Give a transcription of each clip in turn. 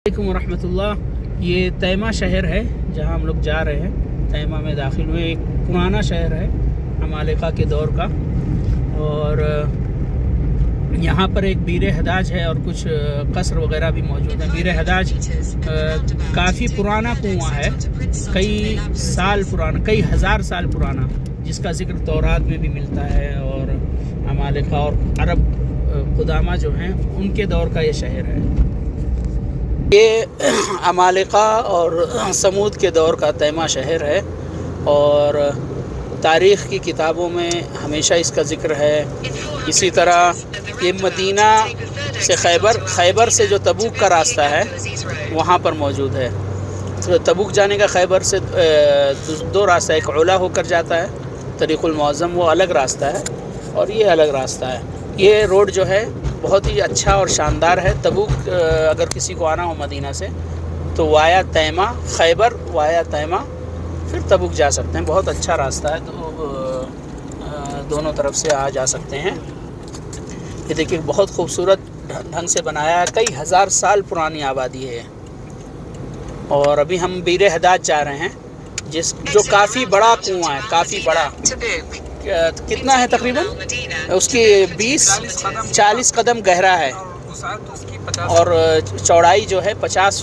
अस्सलामुअलैकुम वरहमतुल्लाह। ये तैमा शहर है जहाँ हम लोग जा रहे हैं। तैमा में दाखिल हुए। एक पुराना शहर है अमालिका के दौर का, और यहाँ पर एक बीर हदाज है और कुछ कसर वगैरह भी मौजूद है। बीर हदाज काफ़ी पुराना कुआं है, कई साल पुराना, कई हज़ार साल पुराना, जिसका जिक्र तौरात में भी मिलता है। और अमालिका और अरब खुदामा जो हैं उनके दौर का ये शहर है। ये अमालिका और समूद के दौर का तैमा शहर है, और तारीख़ की किताबों में हमेशा इसका ज़िक्र है। इसी तरह ये मदीना से खैबर से जो तबूक का रास्ता है वहाँ पर मौजूद है। तो तबूक जाने का खैबर से दो रास्ता, एक उला होकर जाता है तरीक़ुल मुअज़्ज़म, वो अलग रास्ता है, और ये अलग रास्ता है। ये रोड जो है बहुत ही अच्छा और शानदार है। तबूक अगर किसी को आना हो मदीना से तो वाया तैमा, खैबर वाया तैमा, फिर तबूक जा सकते हैं। बहुत अच्छा रास्ता है, तो दोनों तरफ से आ जा सकते हैं। ये देखिए बहुत खूबसूरत ढंग से बनाया है, कई हज़ार साल पुरानी आबादी है। और अभी हम बीर हदाज जा रहे हैं, जो काफ़ी बड़ा कुआं है, काफ़ी बड़ा। कितना है तकरीबन? उसकी 20-40 कदम गहरा है, और चौड़ाई जो है 50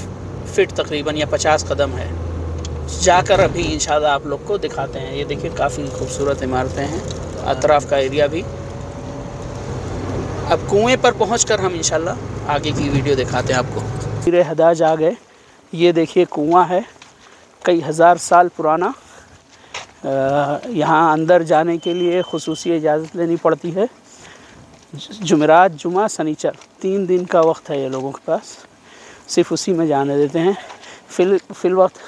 फीट तकरीबन, या 50 कदम है। जाकर अभी इंशाल्लाह आप लोग को दिखाते हैं। ये देखिए काफ़ी खूबसूरत इमारतें हैं, अतराफ़ का एरिया भी। अब कुएं पर पहुंचकर हम इंशाल्लाह आगे की वीडियो दिखाते हैं आपको। बीर हदाज आ गए। ये देखिए कुआं है, कई हज़ार साल पुराना। यहाँ अंदर जाने के लिए खुसूसी इजाज़त लेनी पड़ती है। जुमेरात, जुमा, सनीचर 3 दिन का वक्त है ये लोगों के पास, सिर्फ उसी में जाने देते हैं। फिल वक्त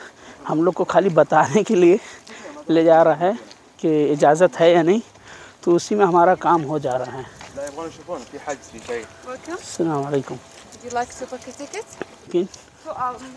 हम लोग को खाली बताने के लिए ले जा रहा है कि इजाज़त है या नहीं, तो उसी में हमारा काम हो जा रहा है। अस्सलाम वालेकुम।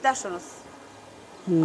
11:30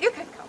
You can come.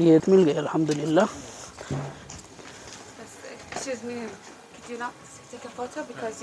ये मिल गया अल्हम्दुलिल्लाह। Excuse me, could you not take a photo because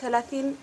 30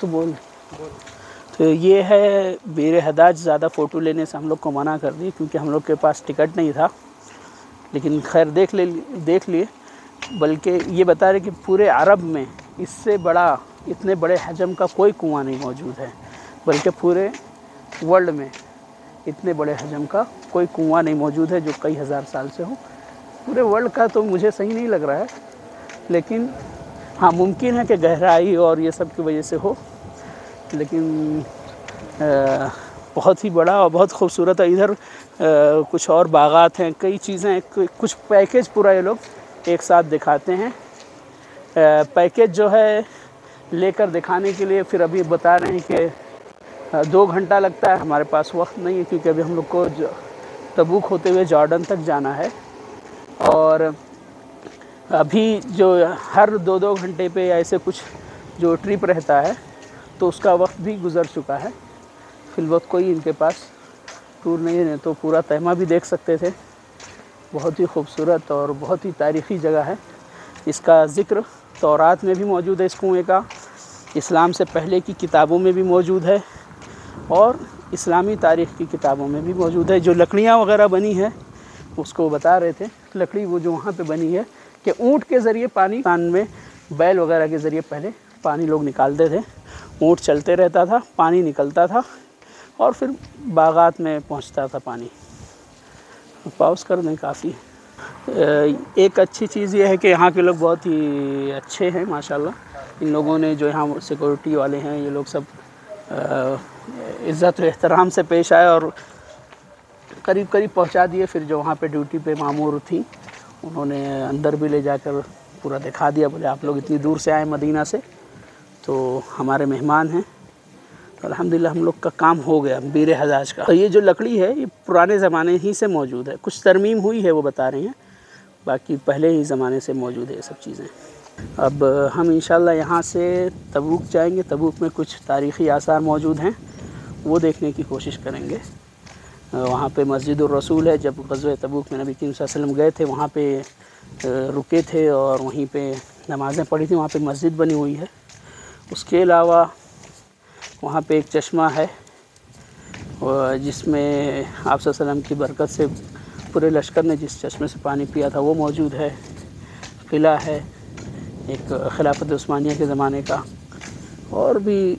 तो बोल, तो ये है बीर हदाज। ज़्यादा फ़ोटो लेने से हम लोग को मना कर दी, क्योंकि हम लोग के पास टिकट नहीं था। लेकिन खैर देख लिए। बल्कि ये बता रहे कि पूरे अरब में इससे बड़ा, इतने बड़े हजम का कोई कुआं नहीं मौजूद है, बल्कि पूरे वर्ल्ड में इतने बड़े हजम का कोई कुआं नहीं मौजूद है जो कई हज़ार साल से हो। पूरे वर्ल्ड का तो मुझे सही नहीं लग रहा है, लेकिन हाँ मुमकिन है कि गहराई और ये सब की वजह से हो। लेकिन बहुत ही बड़ा और बहुत खूबसूरत है। इधर कुछ और बागात हैं, कई चीज़ें, कुछ पैकेज पूरा ये लोग एक साथ दिखाते हैं। पैकेज जो है लेकर दिखाने के लिए फिर अभी बता रहे हैं कि 2 घंटा लगता है। हमारे पास वक्त नहीं है क्योंकि अभी हम लोग को तबूक होते हुए जॉर्डन तक जाना है, और अभी जो हर 2-2 घंटे पे ऐसे कुछ जो ट्रिप रहता है तो उसका वक्त भी गुज़र चुका है। फिलवक्त कोई इनके पास टूर नहीं है, तो पूरा तैमा भी देख सकते थे। बहुत ही खूबसूरत और बहुत ही तारीख़ी जगह है। इसका ज़िक्र तौरात में भी मौजूद है, इस कुएँ का इस्लाम से पहले की किताबों में भी मौजूद है और इस्लामी तारीख़ की किताबों में भी मौजूद है। जो लकड़ियाँ वगैरह बनी है उसको बता रहे थे, लकड़ी वो जो वहाँ पे बनी है कि ऊँट के ज़रिए पानी, कान में बैल वगैरह के ज़रिए पहले पानी लोग निकालते थे। ऊँट चलते रहता था, पानी निकलता था और फिर बागात में पहुँचता था पानी। पॉज कर दें काफ़ी। एक अच्छी चीज़ ये है कि यहाँ के लोग बहुत ही अच्छे हैं माशाल्लाह। इन लोगों ने जो यहाँ सिक्योरिटी वाले हैं ये लोग सब इज़्ज़त और एहतराम से पेश आए और करीब करीब पहुँचा दिए। फिर जो वहाँ पे ड्यूटी पे मामूर थी उन्होंने अंदर भी ले जाकर पूरा दिखा दिया, बोले आप लोग इतनी दूर से आए मदीना से तो हमारे मेहमान हैं। तो अल्हम्दुलिल्लाह हम लोग का काम हो गया बीर हजाज का। तो ये जो लकड़ी है ये पुराने ज़माने ही से मौजूद है, कुछ तरमीम हुई है वो बता रही हैं, बाकी पहले ही ज़माने से मौजूद है ये सब चीज़ें। अब हम इंशाल्लाह यहाँ से तबूक जाएंगे। तबूक में कुछ तारीख़ी आसार मौजूद हैं, वो देखने की कोशिश करेंगे। वहाँ पे मस्जिदुर रसूल है, जब ग़ज़वे तबूक में नबी करीम सल्लल्लाहु अलैहि वसल्लम गए थे वहाँ पे रुके थे और वहीं पे नमाज़ें पढ़ी थी। वहाँ पे मस्जिद बनी हुई है। उसके अलावा वहाँ पे एक चश्मा है जिसमें आप सल्लल्लाहु अलैहि वसल्लम की बरकत से पूरे लश्कर ने जिस चश्मे से पानी पिया था वो मौजूद है। किला है एक खिलाफत उस्मानिया के ज़माने का, और भी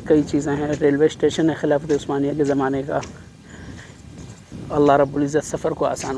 कई चीज़ें हैं। रेलवे स्टेशन है खिलाफत उस्मानिया के ज़माने का। अल्लाह रब्बुल इज़्ज़त सफ़र को आसान